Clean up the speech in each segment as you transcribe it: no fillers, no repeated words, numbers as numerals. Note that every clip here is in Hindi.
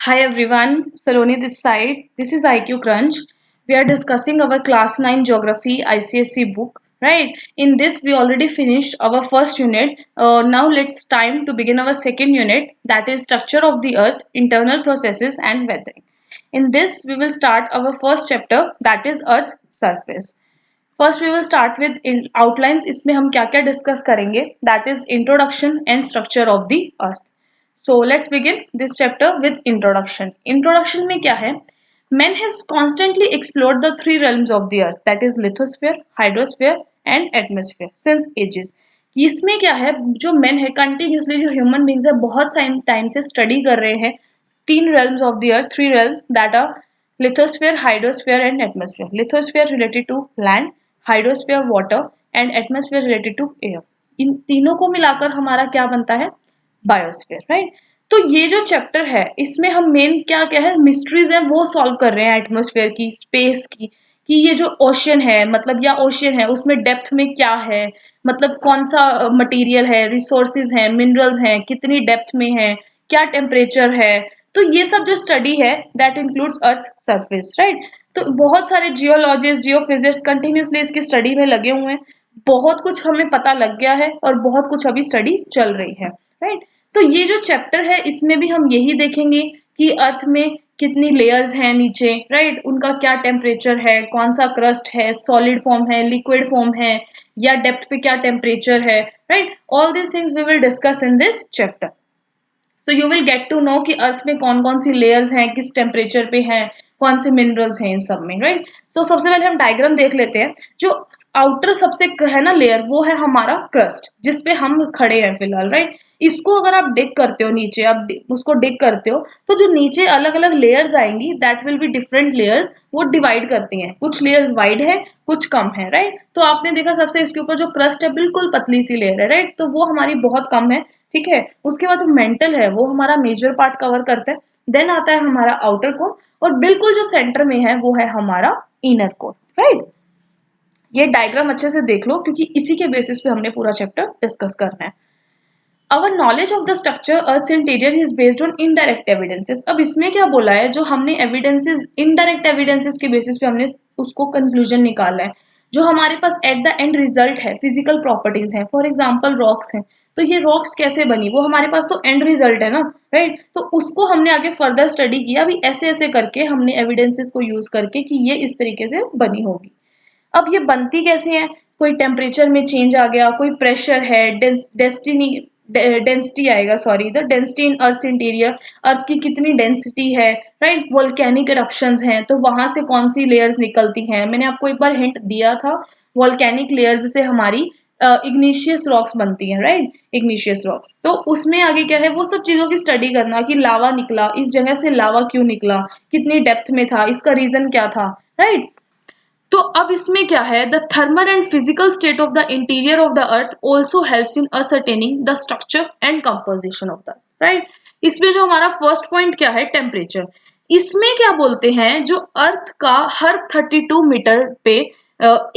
Hi everyone, Saloni this side. This is IQ Crunch. We are discussing our class 9 geography ICSE book, right? In this we already finished our first unit. Now let's time to begin our second unit, that is structure of the earth, internal processes and weathering. In this we will start our first chapter, that is earth's surface. First we will start with outlines. इसमें हम क्या-क्या discuss करेंगे? That is introduction and structure of the earth. So let's begin this chapter with introduction. Introduction में क्या है? Man has constantly explored the three realms of the earth, that is lithosphere, hydrosphere and atmosphere since ages. इसमें क्या है, जो men है continuously, जो human beings है बहुत टाइम से स्टडी कर रहे हैं तीन realms of the earth, three realms that are lithosphere, hydrosphere and atmosphere. Lithosphere related to land, hydrosphere water and atmosphere related to air. इन तीनों को मिलाकर हमारा क्या बनता है? Biosphere, right? तो ये जो चैप्टर है इसमें हम मेन क्या क्या है मिस्ट्रीज है वो सॉल्व कर रहे हैं, एटमॉस्फेयर की, स्पेस की, कि ये जो ओशियन है मतलब या ओशियन है उसमें डेप्थ में क्या है, मतलब कौन सा मटेरियल है, रिसोर्सेज हैं, मिनरल्स हैं, कितनी डेप्थ में है, क्या टेम्परेचर है। तो ये सब जो स्टडी है that includes earth surface, right? तो बहुत सारे जियोलॉजिस्ट, जियोफिजिस्ट कंटिन्यूसली इसकी स्टडी में लगे हुए हैं। बहुत कुछ हमें पता लग गया है और बहुत कुछ अभी स्टडी चल रही है, राइट? तो ये जो चैप्टर है इसमें भी हम यही देखेंगे कि अर्थ में कितनी लेयर्स हैं नीचे, राइट? उनका क्या टेम्परेचर है, कौन सा क्रस्ट है, सॉलिड फॉर्म है, लिक्विड फॉर्म है, या डेप्थ पे क्या टेम्परेचर है, right? All this things we will discuss in this chapter. So you will get to know कि अर्थ में कौन कौन सी लेयर्स हैं, किस टेम्परेचर पे हैं, कौन से मिनरल्स हैं इन सब में, राइट? तो सबसे पहले हम डायग्राम देख लेते हैं. जो आउटर सबसे है ना लेयर, वो है हमारा क्रस्ट जिसपे हम खड़े हैं फिलहाल, राइट? इसको अगर आप डिग करते हो नीचे, आप उसको डिग करते हो तो जो नीचे अलग अलग लेयर्स आएंगी that will be different layers, वो डिवाइड करती हैं. कुछ लेयर्स वाइड है, कुछ कम है, राइट? तो आपने देखा सबसे इसके ऊपर जो क्रस्ट है बिल्कुल पतली सी लेयर है, राइट? तो वो हमारी बहुत कम है, ठीक है? उसके बाद जो मेंटल है वो हमारा मेजर पार्ट कवर करता है. देन आता है हमारा आउटर कोर और बिल्कुल जो सेंटर में है वो है हमारा इनर कोर, राइट? ये डायग्राम अच्छे से देख लो क्योंकि इसी के बेसिस पे हमने पूरा चैप्टर डिस्कस करना है. Our knowledge of the structure Earth's interior is based on indirect evidences. अब इसमें क्या बोला है, जो हमने एविडेंसेस, इनडायरेक्ट एविडेंसेस के बेसिस पे हमने उसको कंक्लूजन निकाला है. जो हमारे पास एट द एंड रिजल्ट है, फिजिकल प्रॉपर्टीज हैं, फॉर एग्जांपल रॉक्स हैं. तो ये रॉक्स कैसे बनी, वो हमारे पास तो एंड रिजल्ट है ना, राइट? तो उसको हमने आगे फर्दर स्टडी किया, अभी ऐसे ऐसे करके हमने एविडेंसेस को यूज करके कि ये इस तरीके से बनी होगी. अब ये बनती कैसे है, कोई टेम्परेचर में चेंज आ गया, कोई प्रेशर है, डेंसिटी आएगा, sorry, the density in earth interior, earth की कितनी डेंसिटी है, राइट? वोल्केनिक इरप्शंस हैं तो वहां से कौन सी लेयर्स निकलती हैं. मैंने आपको एक बार हिंट दिया था, वोल्केनिक लेयर्स से हमारी इग्निशियस रॉक्स बनती हैं, राइट? Igneous rocks. तो उसमें आगे क्या है, वो सब चीजों की स्टडी करना कि लावा निकला, इस जगह से लावा क्यों निकला, कितनी डेप्थ में था, इसका रीजन क्या था, राइट? तो अब इसमें क्या है, the thermal and physical state of the interior of the earth also helps in ascertaining the structure and composition of the, right? इसमें जो हमारा फर्स्ट पॉइंट क्या है, टेम्परेचर. इसमें क्या बोलते हैं, जो अर्थ का हर 32 मीटर पे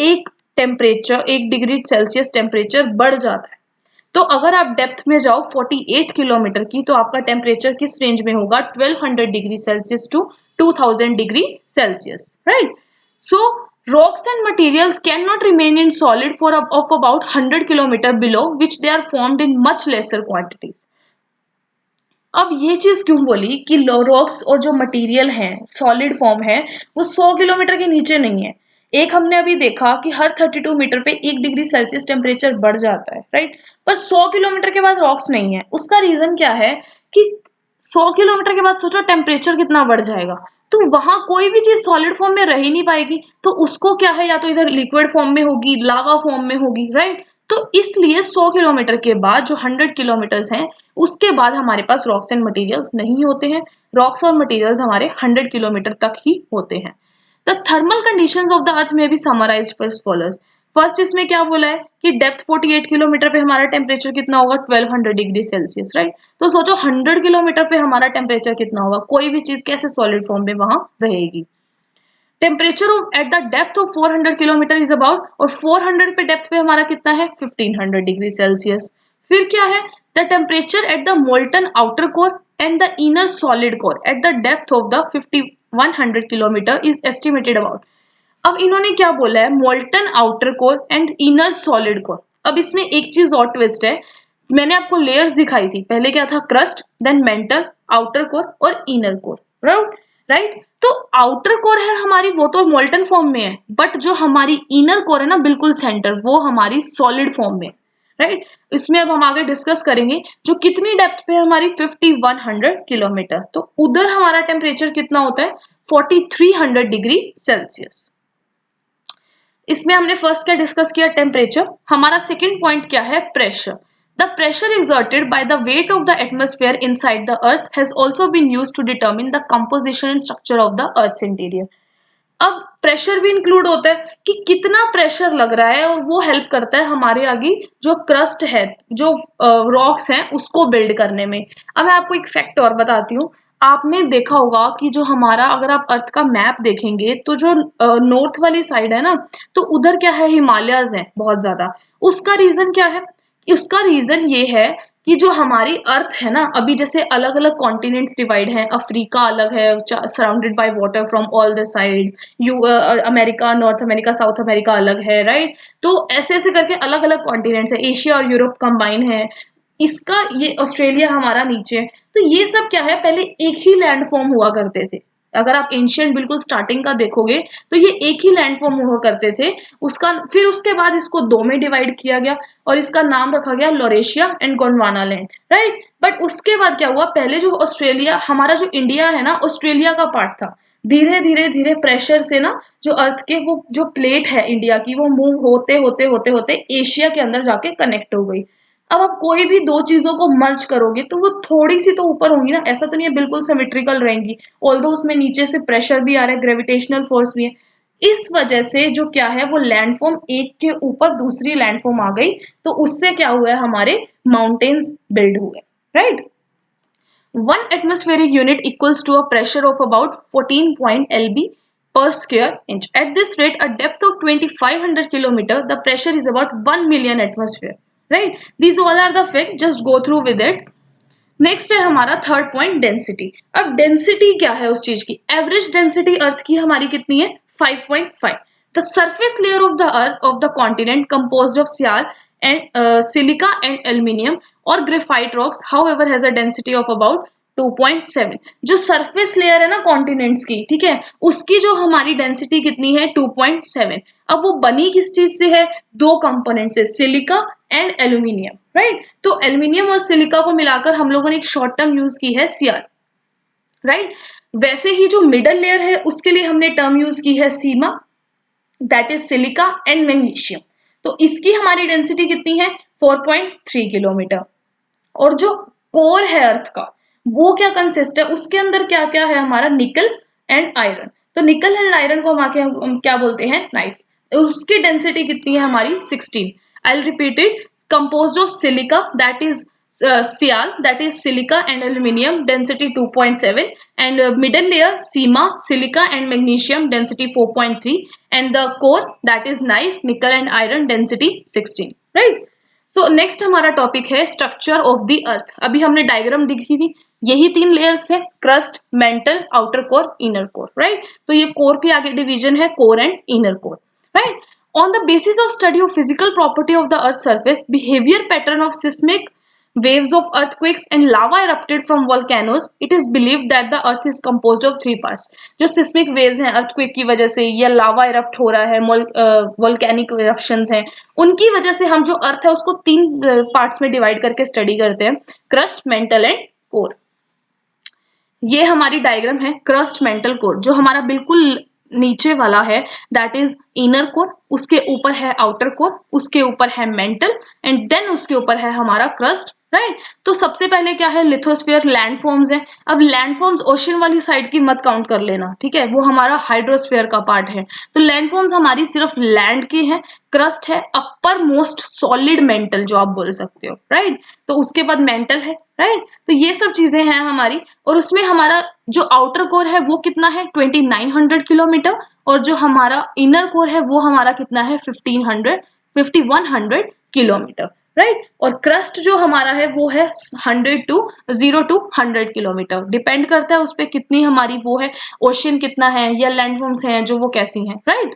एक टेम्परेचर, 1 डिग्री सेल्सियस टेम्परेचर बढ़ जाता है. तो अगर आप डेप्थ में जाओ 48 किलोमीटर की तो आपका टेम्परेचर किस रेंज में होगा, 1200 degree Celsius to 2000 degree Celsius, right? So rocks and materials cannot remain in solid for of about 100 kilometer below which they are formed in much lesser quantities. अब ये चीज क्यों बोली कि रॉक्स और जो मटेरियल है, सॉलिड फॉर्म है, वो 100 किलोमीटर के नीचे नहीं है. एक हमने अभी देखा कि हर 32 मीटर पे 1 डिग्री सेल्सियस टेम्परेचर बढ़ जाता है, राइट? पर 100 किलोमीटर के बाद रॉक्स नहीं है. उसका रीजन क्या है कि 100 किलोमीटर के बाद सोचो टेम्परेचर कितना बढ़ जाएगा, तो वहां कोई भी चीज सॉलिड फॉर्म में रह ही नहीं पाएगी. तो उसको क्या है, या तो इधर लिक्विड फॉर्म में होगी, लावा फॉर्म में होगी, राइट? तो इसलिए 100 किलोमीटर के बाद जो 100 किलोमीटर्स हैं उसके बाद हमारे पास रॉक्स एंड मटेरियल्स नहीं होते हैं. रॉक्स और मटेरियल्स हमारे 100 किलोमीटर तक ही होते हैं. The thermal conditions of the अर्थ में भी समराइज्ड पर फॉलोज. फर्स्ट इसमें क्या बोला है कि डेप्थ 48 किलोमीटर पे हमारा टेम्परेचर कितना होगा, 1200 डिग्री सेल्सियस, राइट? तो सोचो 100 किलोमीटर पे हमारा टेम्परेचर कितना होगा, कोई भी चीज कैसे सॉलिड फॉर्म में वहां रहेगी. Temperature at the depth of 400 kilometre is about, और 400 पे डेप्थ पे हमारा कितना है, 1500 डिग्री सेल्सियस. फिर क्या है, the temperature at the molten outer core and the inner solid core at the depth of the 5100 kilometer is estimated about. अब इन्होंने क्या बोला है, molten outer core and inner solid core. अब इसमें एक चीज और ट्विस्ट है, मैंने आपको लेयर्स दिखाई थी, पहले क्या था, crust, then mantle, outer core और इनर कोर, राइट। तो आउटर कोर है हमारी, वो तो मोल्टन फॉर्म में है, बट जो हमारी इनर कोर है ना बिल्कुल सेंटर, वो हमारी सॉलिड फॉर्म में, राइट। इसमें अब हम आगे डिस्कस करेंगे जो कितनी डेप्थ पे है हमारी 5100 किलोमीटर, तो उधर हमारा टेम्परेचर कितना होता है 4300 डिग्री सेल्सियस। इसमें हमने फर्स्ट क्या डिस्कस किया, टेम्परेचर। हमारा सेकंड पॉइंट क्या है, pressure. The pressure exerted by the weight of the atmosphere inside the earth has also been used to determine the composition and structure of the earth's interior. अब प्रेशर भी इंक्लूड होता है कि कितना प्रेशर लग रहा है, और वो हेल्प करता है हमारे आगे जो क्रस्ट है, जो रॉक्स हैं, उसको बिल्ड करने में। अब मैं आपको एक फैक्ट और बताती हूँ। आपने देखा होगा कि जो हमारा, अगर आप अर्थ का मैप देखेंगे तो जो नॉर्थ वाली साइड है ना, तो उधर क्या है, हिमालयस हैं बहुत ज्यादा। उसका रीजन क्या है, उसका रीजन ये है कि जो हमारी अर्थ है ना, अभी जैसे अलग अलग कॉन्टिनेंट्स डिवाइड हैं, अफ्रीका अलग है surrounded by water from all the sides, America, north America, south America अलग है, राइट। तो ऐसे ऐसे करके अलग अलग कॉन्टिनेंट्स है, एशिया और यूरोप कंबाइन है, इसका ये ऑस्ट्रेलिया हमारा नीचे। तो ये सब क्या है, पहले एक ही लैंड फॉर्म हुआ करते थे। अगर आप एंशियंट बिल्कुल स्टार्टिंग का देखोगे तो ये एक ही लैंड फॉर्म हुआ करते थे। उसका फिर उसके बाद इसको दो में डिवाइड किया गया और इसका नाम रखा गया Laurasia and Gondwana land, right. But उसके बाद क्या हुआ, पहले जो ऑस्ट्रेलिया, हमारा जो इंडिया है ना, ऑस्ट्रेलिया का पार्ट था। धीरे धीरे धीरे प्रेशर से ना, जो अर्थ के वो जो प्लेट है इंडिया की, वो मूव होते होते होते होते एशिया के अंदर जाके कनेक्ट हो गई। अब आप कोई भी दो चीजों को मर्ज करोगे तो वो थोड़ी सी तो ऊपर होंगी ना, ऐसा तो नहीं है बिल्कुल सिमेट्रिकल रहेंगी। ऑल्दो उसमें नीचे से प्रेशर भी आ रहा है, ग्रेविटेशनल फोर्स भी है। इस वजह से जो क्या है, वो लैंडफॉर्म एक के ऊपर दूसरी लैंडफॉर्म आ गई, तो उससे क्या हुआ है, हमारे माउंटेन्स बिल्ड हुए, right. 1 atmospheric unit equals to a pressure of about 14 lb per square inch. At this rate, a depth of 2500 kilometer, the pressure is about 1 million atmosphere. Right? These all are the facts. Just go through with it. Next है हमारा थर्ड पॉइंट, डेंसिटी। अब डेंसिटी क्या है उस चीज की, एवरेज डेंसिटी अर्थ की हमारी कितनी है, 5.5। The surface layer of the earth of the continent composed of sial and silica and aluminium और graphite rocks however has a density of about 2.7। जो सरफेस लेयर है ना कॉन्टिनेंट्स की, ठीक है, उसकी जो हमारी डेंसिटी कितनी है, 2.7। अब वो बनी किस चीज से है, दो कंपोनेंट से, सिलिका एंड एल्यूमिनियम, राइट। तो एल्यूमिनियम और सिलिका को मिलाकर हम लोगों ने एक शॉर्ट टर्म यूज की है सियाल, राइट। वैसे ही जो मिडल लेयर है उसके लिए हमने टर्म यूज की है sima, that is silica and magnesium. तो इसकी हमारी डेंसिटी कितनी है, 4.3 किलोमीटर। और जो कोर है अर्थ का, वो क्या कंसिस्ट है, उसके अंदर क्या क्या है हमारा, निकल एंड आयरन। तो निकल एंड आयरन को हम क्या बोलते हैं, नाइफ। उसकी डेंसिटी कितनी है हमारी, 16। I will repeat it, composed of silica that is sial, that is silica and aluminium, density 2.7, and middle layer sima, silica and magnesium, density 4.3, and the core that is knife, nickel and iron, density 16, right। So next हमारा टॉपिक है स्ट्रक्चर ऑफ द अर्थ। अभी हमने डायग्राम दिखी थी, यही तीन लेयर्स थे, crust, mental, outer core, inner core, right. तो ये कोर की आगे डिवीजन है, core and inner core, right. On the basis of study of physical property of the earth surface, behaviour pattern of seismic waves of earthquakes and lava erupted from volcanoes, it is believed that the earth is composed of 3 parts। जो सिस्मिक वेव्स हैं earthquake की वजह से, या लावा erupt हो रहा है, volcanic eruptions हैं, उनकी वजह से हम जो अर्थ है उसको 3 पार्ट्स में डिवाइड करके स्टडी करते हैं, क्रस्ट, मेंटल एंड कोर। ये हमारी डायग्राम है, क्रस्ट, मेंटल, कोर। जो हमारा बिल्कुल नीचे वाला है दैट इज इनर कोर, उसके ऊपर है आउटर कोर, उसके ऊपर है मेंटल, एंड देन उसके ऊपर है हमारा क्रस्ट, राइट। तो सबसे पहले क्या है, लिथोस्फीयर, लैंडफॉर्म्स है। अब लैंडफॉर्म्स ओशन वाली साइड की मत काउंट कर लेना, ठीक है, वो हमारा हाइड्रोस्फीयर का पार्ट है। तो लैंडफॉर्म्स हमारी सिर्फ लैंड की है, क्रस्ट है, अपर मोस्ट सॉलिड मेंटल जो आप बोल सकते हो, राइट। तो उसके बाद मेंटल है, राइट। तो ये सब चीजें हैं हमारी, और उसमें हमारा जो आउटर कोर है वो कितना है, 2900 किलोमीटर, और जो हमारा इनर कोर है वो हमारा कितना है, 5100 किलोमीटर, राइट। और क्रस्ट जो हमारा है वो है 0 to 100 किलोमीटर, डिपेंड करता है उस पर कितनी हमारी वो है, ओशियन कितना है या लैंडफॉर्म्स हैं जो वो कैसी हैं, राइट।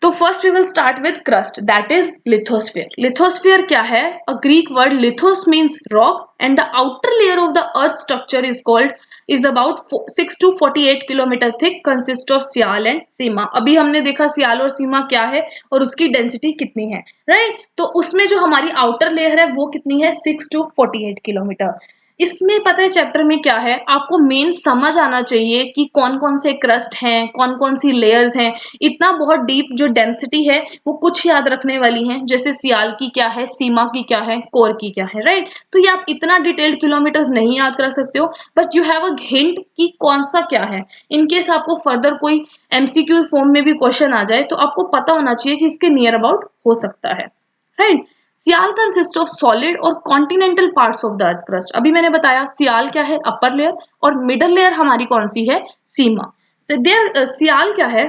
तो first we will start with crust, that is lithosphere. Lithosphere क्या है? A Greek word, lithos means rock and the outer layer of the earth structure is called, is about 6 to 48 kilometre thick, consist of sial and sima. अभी हमने देखा सियाल और सीमा क्या है और उसकी डेंसिटी कितनी है, राइट। तो उसमें जो हमारी आउटर लेयर है वो कितनी है? 6 to 48 किलोमीटर। इसमें पता है चैप्टर में क्या है, आपको मेन समझ आना चाहिए कि कौन कौन से क्रस्ट हैं, कौन कौन सी लेयर्स हैं। इतना बहुत डीप जो डेंसिटी है वो कुछ याद रखने वाली है, जैसे सियाल की क्या है, सीमा की क्या है, कोर की क्या है, राइट। तो ये आप इतना डिटेल्ड किलोमीटर्स नहीं याद कर सकते हो, but you have a hint कि कौन सा क्या है। इनकेस आपको फर्दर कोई एमसीक्यू फॉर्म में भी क्वेश्चन आ जाए तो आपको पता होना चाहिए कि इसके नियर अबाउट हो सकता है, right. Sial consist of solid और continental parts of the earth crust. अभी मैंने बताया सियाल क्या है, अपर लेयर, और मिडल लेयर हमारी कौन सी है, सीमा। देयर सियाल क्या है,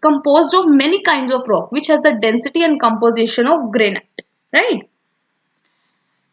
composed of many kinds of rock which has the density and composition of granite, right.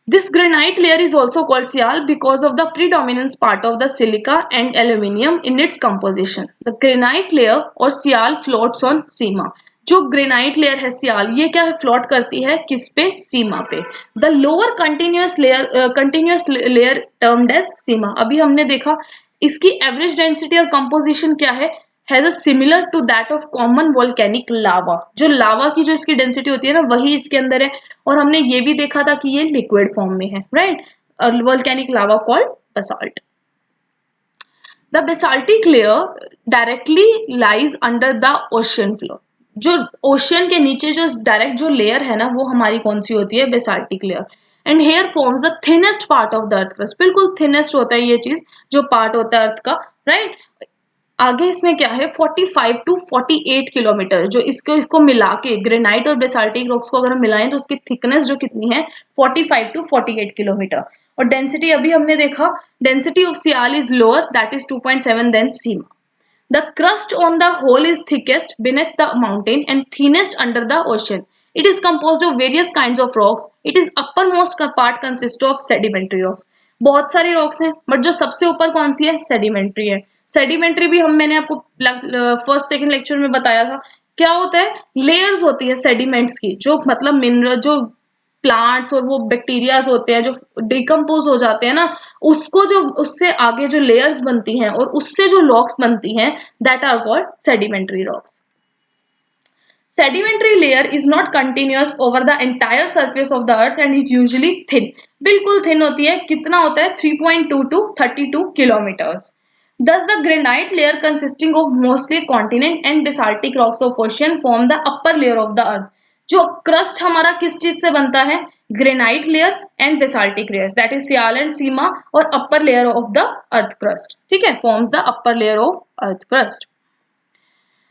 This granite layer is also called sial because of the predominance part of the silica and aluminium in its composition. The granite layer or sial floats on सीमा। जो ग्रेनाइट लेयर है सियाल, ये क्या है, फ्लोट करती है किस पे, सीमा पे। The lower continuous layer termed as sima. अभी हमने देखा इसकी एवरेज डेंसिटी और कंपोजिशन क्या है, has a similar to that of common volcanic lava. जो लावा की जो इसकी डेंसिटी होती है ना, वही इसके अंदर है। और हमने ये भी देखा था कि ये लिक्विड फॉर्म में है, right. Volcanic lava called basalt. The basaltic layer directly lies under the ocean floor. जो ओशियन के नीचे जो डायरेक्ट जो लेयर है ना, वो हमारी कौन सी होती है, basaltic layer. And here forms the thinnest part of the earth crust. बिल्कुल थिनेस्ट होता है ये चीज, जो पार्ट होता है अर्थ का, राइट। आगे इसमें क्या है, 45 टू 48 किलोमीटर, जो इसको मिला के ग्रेनाइट और बेसाल्टिक रॉक्स को अगर हम मिलाएं तो उसकी थिकनेस जो कितनी है, 45 टू 48 किलोमीटर। और डेंसिटी अभी हमने देखा, density of sial is lower, that is 2.7 than sima. The crust on the whole is thickest beneath the mountain and thinnest under the ocean. It is composed of various kinds of rocks. It is uppermost part consists of sedimentary rocks. बहुत सारी रॉक्स हैं, बट जो सबसे ऊपर कौन सी है, सेडिमेंट्री है। सेडिमेंट्री भी मैंने आपको फर्स्ट सेकंड लेक्चर में बताया था। क्या होता है, लेयर्स होती है सेडिमेंट्स की, जो मतलब मिनरल, जो प्लांट्स और वो बैक्टीरियाज होते हैं जो डिकम्पोज हो जाते हैं ना, उसको जो उससे आगे जो लेयर्स बनती हैं और उससे जो रॉक्स बनती हैं, that are called sedimentary rocks. Sedimentary layer is not continuous over the entire surface of the earth and is usually thin. बिल्कुल thin होती है, कितना होता है, 3.2 to 32 kilometers. Thus the granite layer consisting of mostly continent and basaltic rocks of ocean form the upper layer of the earth. जो क्रस्ट हमारा किस चीज से बनता है, granite layer and basaltic layers, that is sial and sima, और upper layer of the earth crust, ठीक है, forms the upper layer of earth crust.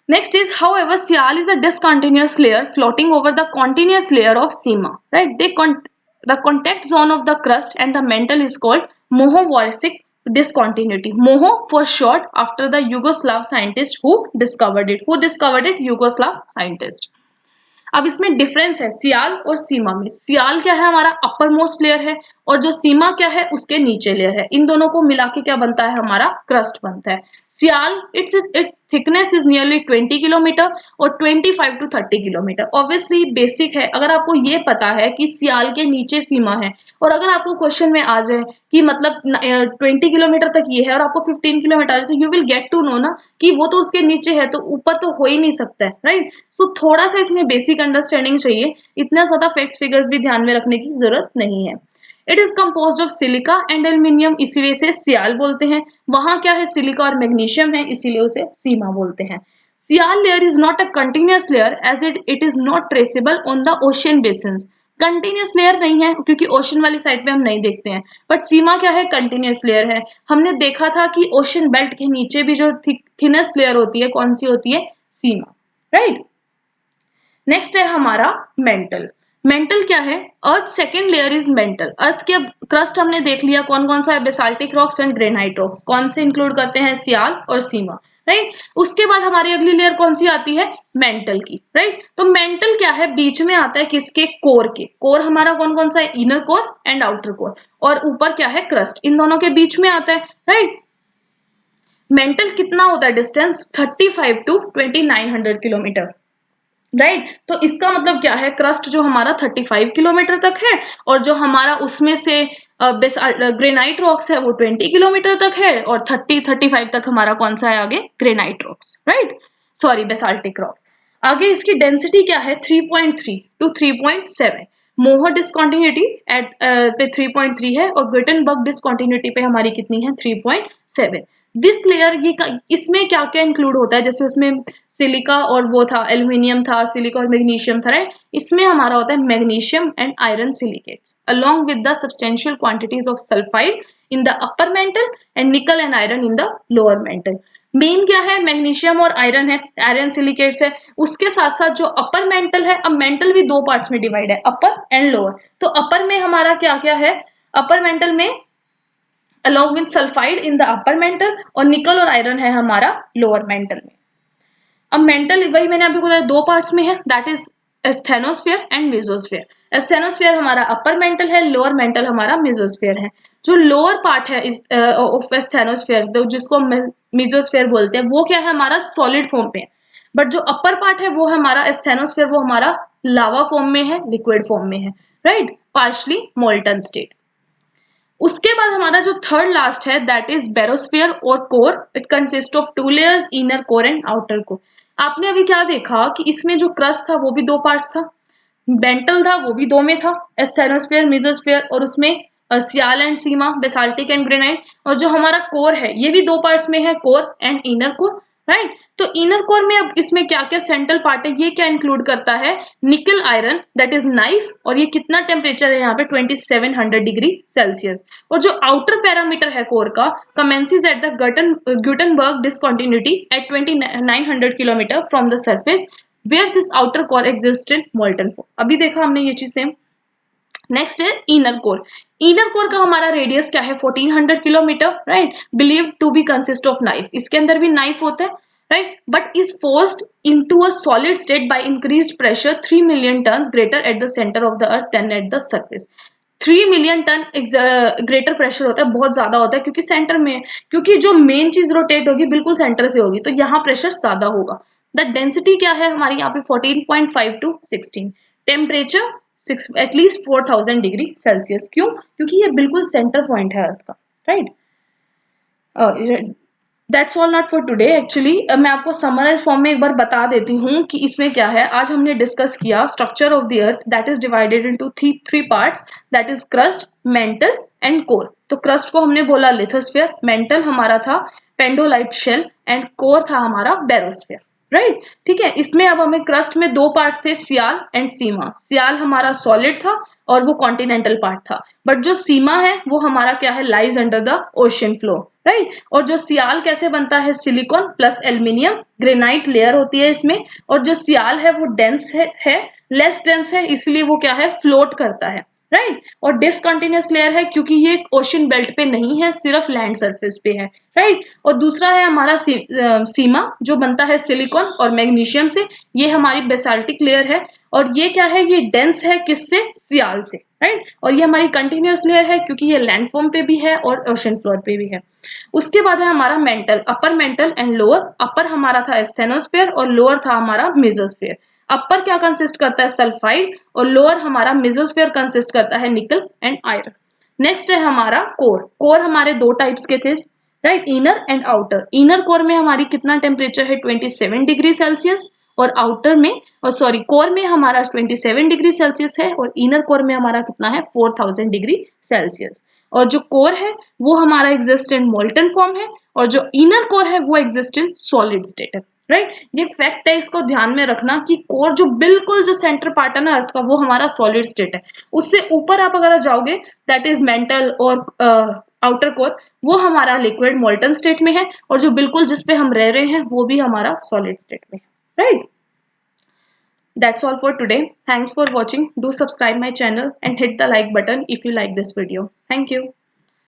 Next is, however, Sial is a discontinuous layer floating over the continuous layer of Sima. Right? The contact zone of the crust and the mantle is called Mohovoric discontinuity. Moho for short, after the Yugoslav scientist who discovered it. Who discovered it? Yugoslav scientist. अब इसमें डिफरेंस है सियाल और सीमा में। सियाल क्या है, हमारा अपर मोस्ट लेयर है, और जो सीमा क्या है, उसके नीचे लेयर है। इन दोनों को मिला के क्या बनता है, हमारा क्रस्ट बनता है। Sial it thickness is nearly 20 kilometre और 25 टू 30 किलोमीटर। ऑब्वियसली बेसिक है, अगर आपको ये पता है कि सियाल के नीचे सीमा है, और अगर आपको क्वेश्चन में आ जाए कि मतलब 20 किलोमीटर तक ये है और आपको 15 किलोमीटर, तो you will get to know ना कि वो तो उसके नीचे है, तो ऊपर तो हो ही नहीं सकता है, राइट। तो थोड़ा सा इसमें बेसिक अंडरस्टैंडिंग चाहिए, इतना ज्यादा फैक्ट्स फिगर्स भी ध्यान में रखने की जरूरत नहीं है। It is compose of silica and aluminium, इसीलिए इसे सियाल बोलते हैं। वहां क्या है, सिलिका और मैग्नीशियम है, इसीलिए उसे सीमा बोलते हैं। Sial layer is not a continuous layer as it is not traceable on the ocean basins. Continuous layer नहीं है क्योंकि ओशन वाली साइड पे हम नहीं देखते हैं, बट सीमा क्या है, कंटिन्यूअस लेयर है। हमने देखा था कि ओशन बेल्ट के नीचे भी जो थिनेस्ट लेयर होती है, कौन सी होती है, सीमा, राइट। नेक्स्ट है हमारा मेंटल। मेंटल क्या है, अर्थ सेकेंड लेयर इज मेंटल। अर्थ के क्रस्ट हमने देख लिया कौन कौन सा है, basaltic rocks and granite rocks. कौन से इंक्लूड करते हैं, सियाल और सीमा, राइट। उसके बाद हमारी अगली लेयर कौन सी आती है, मेंटल की, राइट। तो मेंटल क्या है, बीच में आता है किसके, कोर के। कोर हमारा कौन कौन सा है, inner core and outer core, और ऊपर क्या है, क्रस्ट, इन दोनों के बीच में आता है, राइट। मेंटल कितना होता है डिस्टेंस, 35 टू 2900 किलोमीटर, राइट। तो इसका मतलब क्या है, क्रस्ट जो हमारा 35 किलोमीटर तक है, और जो हमारा उसमें से ग्रेनाइट रॉक्स है वो 20 किलोमीटर तक है, और 35 तक हमारा कौन सा है आगे, granite rocks, right, sorry basaltic rocks. आगे इसकी डेंसिटी क्या है, 3.3 टू 3.7। मोहर डिस्कॉन्टिन्यूटी एट पे 3.3 है, और गुटेनबर्ग डिस्कॉन्टिन्यूटी पे हमारी कितनी है, 3.7। दिस लेयर, ये इसमें क्या क्या इंक्लूड होता है, जैसे उसमें सिलिका और वो था, एल्यूमिनियम था, सिलिका और मैग्नीशियम था, राइट। इसमें हमारा होता है magnesium and iron silicates along with the substantial quantities of sulphide in the upper mantle and निकल and iron in the lower mental. Main क्या है, मैग्नीशियम और आयरन है, आयरन सिलिकेट्स है। उसके साथ साथ जो अपर मेंटल है, अब मेंटल भी दो पार्ट्स में डिवाइड है, अपर एंड लोअर। तो अपर में हमारा क्या क्या है, अपर मेंटल में along with sulfide in the upper mental, और निकल और आयरन है हमारा लोअर मेंटल में। अब मेंटल वही मैंने अभी बताया दो पार्ट्स में है, that is asthenosphere and mesosphere. Asthenosphere हमारा अपर मेंटल है, लोअर मेंटल हमारा मेसोस्फीयर है। जो लोअर पार्ट है इस ऑफ एस्थेनोस्फीयर, जिसको मेसोस्फीयर बोलते हैं, वो क्या है, हमारा सॉलिड फॉर्म पे है। बट जो अपर पार्ट है वो हमारा एस्थेनोस्फीयर, वो हमारा लावा फॉर्म में है, लिक्विड फॉर्म में है, राइट, पार्शली मोल्टन स्टेट। उसके बाद हमारा जो थर्ड लास्ट है दैट इज बेरोस्फीयर और core. It consist of two layers, inner core and outer core. आपने अभी क्या देखा कि इसमें जो क्रस्ट था वो भी दो पार्ट्स था, बेंटल था वो भी दो में था, एस्थेनोस्फीयर मेसोस्फीयर, और उसमें sial and sima, basaltic and granite. और जो हमारा कोर है ये भी दो पार्ट्स में है, core and inner core, right. तो इनर कोर में अब इसमें क्या क्या सेंट्रल पार्ट है, ये क्या इंक्लूड करता है, निकल आयरन दैट इज नाइफ, और ये कितना टेम्परेचर है यहाँ पे, 2700 डिग्री सेल्सियस। और जो आउटर पैरामीटर है कोर का, commences at the Gutenberg discontinuity at 2900 kilometre from the surface where this outer core exist in molten form. अभी देखा हमने ये चीज सेम। नेक्स्ट है इनर कोर। इनर कोर का हमारा रेडियस क्या है, 1400 kilometre, right, believe to be consist of nife. इसके अंदर भी नाइफ होता है, right, but is forced into a solid state by increased pressure 3 million tons greater at the centre of the earth than at the surface. 3 million ton greater pressure होता है, बहुत ज्यादा होता है, क्योंकि सेंटर में है, क्योंकि जो मेन चीज रोटेट होगी बिल्कुल सेंटर से होगी, तो यहाँ प्रेशर ज्यादा होगा। द डेंसिटी क्या है हमारी यहाँ पे, 14.5 टू 16। Temperature at least 4000 degree Celsius. क्यों, क्योंकि ये बिल्कुल सेंटर पॉइंट है अर्थ का, right. That's all not for today actually. मैं आपको समराइज फॉर्म में एक बार बता देती हूँ कि इसमें क्या है। आज हमने डिस्कस किया structure of the earth that is divided into three parts, that is crust, mental and core. तो क्रस्ट को हमने बोला लिथोस्फीयर, मेंटल हमारा था पेंडोलाइट शेल, एंड कोर था हमारा बेरोस्फीयर, राइट, ठीक है। इसमें अब हमें क्रस्ट में दो पार्ट्स थे, सियाल एंड सीमा। सियाल हमारा सॉलिड था और वो कॉन्टिनेंटल पार्ट था, बट जो सीमा है वो हमारा क्या है, lies under the ocean floor, right. और जो सियाल कैसे बनता है, silicon plus aluminium granite layer होती है इसमें। और जो सियाल है वो डेंस है लेस डेंस है, इसलिए वो क्या है, फ्लोट करता है, राइट। और डिसकंटिन्यूअस लेयर है क्योंकि ये ओशन बेल्ट पे नहीं है, सिर्फ लैंड सरफेस पे है, राइट। और दूसरा है हमारा सीमा, जो बनता है सिलिकॉन और मैग्नीशियम से, ये हमारी बेसाल्टिक लेयर है। और ये क्या है, ये डेंस है किससे, सियाल से, राइट। और ये हमारी कंटिन्यूअस लेयर है क्योंकि ये लैंडफॉर्म पे भी है और ओशन फ्लोर पे भी है। उसके बाद है हमारा mantle, upper mantle and lower. Upper हमारा था एस्थेनोस्फीयर और लोअर था हमारा मेसोस्फीयर। अपर क्या कंसिस्ट करता है, सल्फाइड, और लोअर हमारा मेसोस्फीयर कंसिस्ट करता है निकल एंड आयरन। नेक्स्ट है हमारा कोर। कोर हमारे दो टाइप्स के थे, right, inner and outer. Inner core में हमारी कितना टेम्परेचर है, 27 डिग्री सेल्सियस, और आउटर में, और सॉरी कोर में हमारा 27 डिग्री सेल्सियस है, और इनर कोर में हमारा कितना है, 4000 डिग्री सेल्सियस। और जो कोर है वो हमारा एग्जिस्ट इन मोल्टन फॉर्म है, और जो इनर कोर है वो एग्जिस्ट इन सॉलिड स्टेट है, राइट। ये फैक्ट है, इसको ध्यान में रखना कि कोर जो बिल्कुल जो सेंटर पार्ट है ना अर्थ का, वो हमारा सॉलिड स्टेट है। उससे ऊपर आप अगर जाओगे, दैट इज मेंटल और आउटर कोर, वो हमारा लिक्विड मोल्टन स्टेट में है, और जो बिल्कुल जिसपे हम रह रहे हैं वो भी हमारा सॉलिड स्टेट में है, right. That's all for today. Thanks for watching. Do subscribe my channel and hit the like button if you like this video. Thank you.